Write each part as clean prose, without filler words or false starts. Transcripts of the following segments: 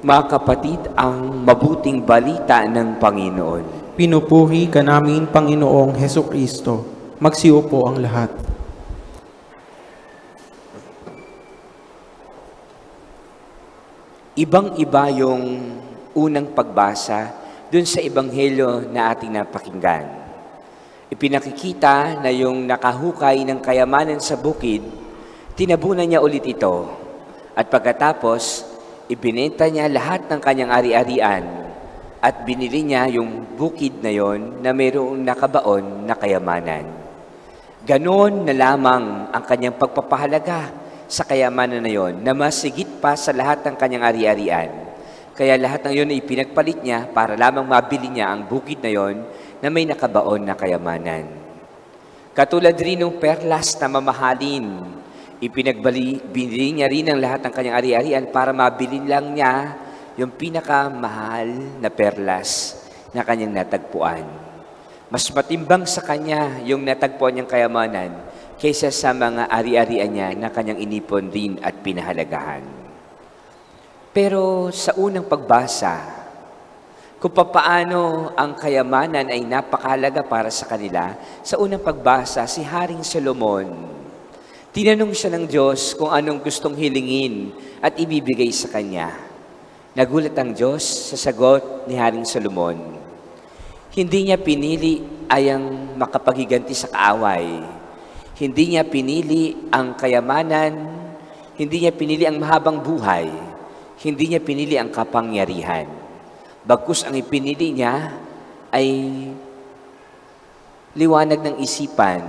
Mga kapatid, ang mabuting balita ng Panginoon. Pinupuri ka namin, Panginoong Hesukristo. Magsiupo ang lahat. Ibang-iba yung unang pagbasa dun sa ebanghelyo na ating napakinggan. Ipinakikita na yung nakahukay ng kayamanan sa bukid, tinabunan niya ulit ito. At pagkatapos, ibinenta niya lahat ng kanyang ari-arian at binili niya yung bukid na yon na mayroong nakabaon na kayamanan. Ganon na lamang ang kanyang pagpapahalaga sa kayamanan na yon na masigit pa sa lahat ng kanyang ari-arian. Kaya lahat ng yon ay pinagpalit niya para lamang mabili niya ang bukid na yon na may nakabaon na kayamanan. Katulad rin ng perlas na mamahalin, binili niya rin ang lahat ng kanyang ari-arian para mabili lang niya yung pinakamahal na perlas na kanyang natagpuan. Mas matimbang sa kanya yung natagpuan niyang kayamanan kaysa sa mga ari-arian niya na kanyang inipon din at pinahalagahan. Pero sa unang pagbasa, kung papaano ang kayamanan ay napakahalaga para sa kanila, sa unang pagbasa, si Haring Solomon, tinanong siya ng Diyos kung anong gustong hilingin at ibibigay sa kanya. Nagulat ang Diyos sa sagot ni Haring Solomon. Hindi niya pinili ang makapaghiganti sa kaaway. Hindi niya pinili ang kayamanan. Hindi niya pinili ang mahabang buhay. Hindi niya pinili ang kapangyarihan. Bagkus ang ipinili niya ay liwanag ng isipan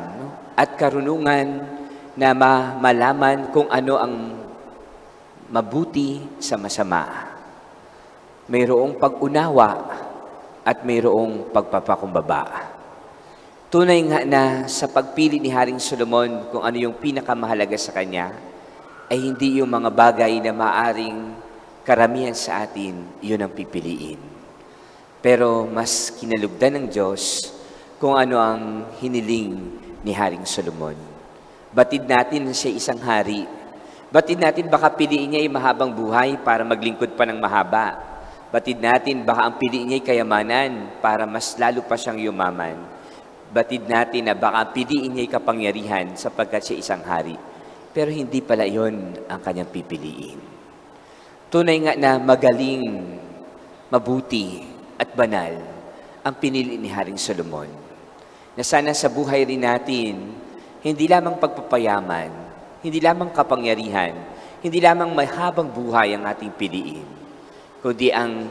at karunungan na malaman kung ano ang mabuti sa masama. Mayroong pag-unawa at mayroong pagpapakumbaba. Tunay nga na sa pagpili ni Haring Solomon kung ano yung pinakamahalaga sa kanya, ay hindi yung mga bagay na maaring karamihan sa atin, yun ang pipiliin. Pero mas kinalugdan ng Diyos kung ano ang hiniling ni Haring Solomon. Batid natin na siya isang hari. Batid natin baka piliin niya ay mahabang buhay para maglingkod pa ng mahaba. Batid natin baka ang piliin niya ay kayamanan para mas lalo pa siyang yumaman. Batid natin na baka ang piliin niya ay kapangyarihan sapagkat siya isang hari. Pero hindi pala yon ang kanyang pipiliin. Tunay nga na magaling, mabuti at banal ang pinili ni Haring Solomon. Na sana sa buhay rin natin, hindi lamang pagpapayaman, hindi lamang kapangyarihan, hindi lamang mahabang buhay ang ating piliin, kundi ang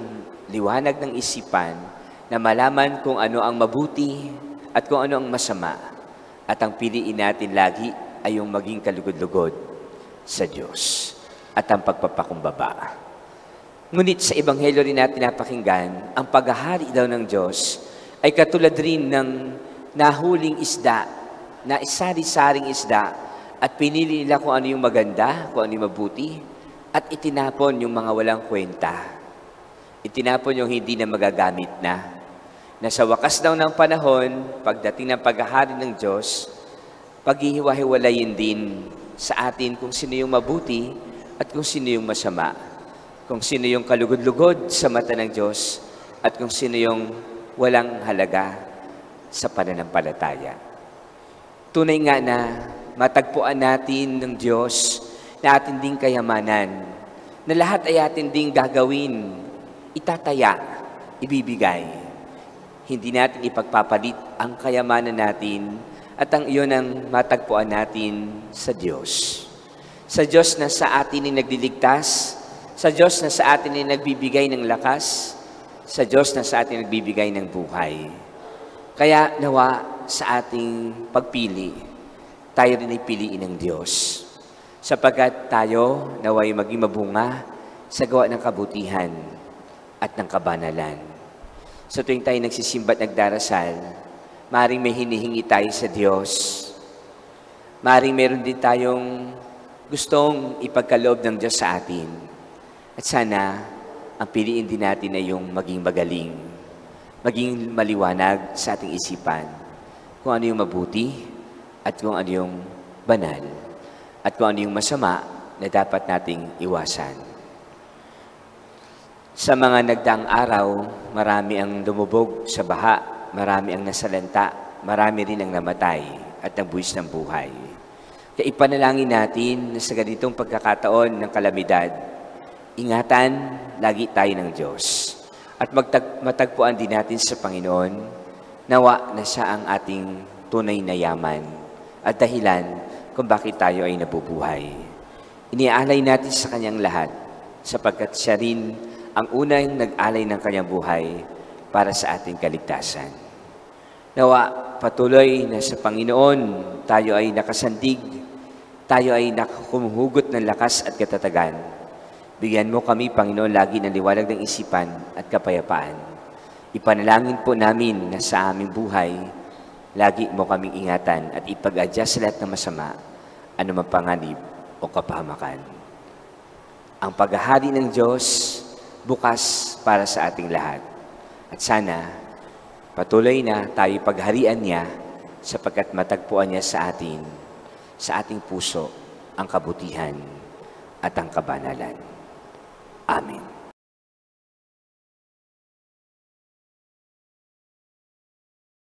liwanag ng isipan na malaman kung ano ang mabuti at kung ano ang masama. At ang piliin natin lagi ay yung maging kalugod-lugod sa Diyos at ang pagpapakumbaba. Ngunit sa ebanghelyo rin natin napakinggan, ang paghahari daw ng Diyos ay katulad rin ng nahuling isda, na isari-saring isda at pinili nila kung ano yung maganda, kung ano yung mabuti at itinapon yung mga walang kwenta. Itinapon yung hindi na magagamit na. Na sa wakas daw ng panahon, pagdating ng paghahari ng Diyos, paghihiwa-hiwalayin din sa atin kung sino yung mabuti at kung sino yung masama. Kung sino yung kalugod-lugod sa mata ng Diyos at kung sino yung walang halaga sa pananampalataya. Tunay nga na matagpuan natin ng Diyos na atin ding kayamanan, na lahat ay atin ding gagawin, itataya, ibibigay. Hindi natin ipagpapalit ang kayamanan natin at ang iyon ang matagpuan natin sa Diyos. Sa Diyos na sa atin ay nagliligtas, sa Diyos na sa atin ay nagbibigay ng lakas, sa Diyos na sa atin nagbibigay ng buhay. Kaya nawa sa ating pagpili, tayo rin ay piliin ng Diyos. Sapagkat tayo naway maging mabunga sa gawa ng kabutihan at ng kabanalan. Sa tuwing tayo nagsisimba at nagdarasal, maaaring may hinihingi tayo sa Diyos. Maaaring meron din tayong gustong ipagkaloob ng Diyos sa atin. At sana, ang piliin din natin ay yung maging magaling, maging maliwanag sa ating isipan. Kung ano yung mabuti at kung ano yung banal at kung ano yung masama na dapat nating iwasan. Sa mga nagdaang araw, marami ang lumubog sa baha, marami ang nasalanta, marami rin ang namatay at nabuwis ng buhay. Kaya ipanalangin natin na sa ganitong pagkakataon ng kalamidad, ingatan lagi tayo ng Diyos at matagpuan din natin sa Panginoon, nawa na siya ang ating tunay na yaman at dahilan kung bakit tayo ay nabubuhay. Iniaalay natin sa Kanyang lahat sapagkat siya rin ang unang nag-alay ng Kanyang buhay para sa ating kaligtasan. Nawa patuloy na sa Panginoon tayo ay nakasandig, tayo ay nakakumuhugot ng lakas at katatagan. Bigyan mo kami, Panginoon, lagi ng liwanag ng isipan at kapayapaan. Ipanalangin po namin na sa aming buhay, lagi mo kaming ingatan at ipag-adjust sa lahat ng masama, anumang panganib o kapahamakan. Ang paghahari ng Diyos bukas para sa ating lahat. At sana, patuloy na tayo pagharian niya sapagkat matagpuan niya sa ating puso, ang kabutihan at ang kabanalan. Amen.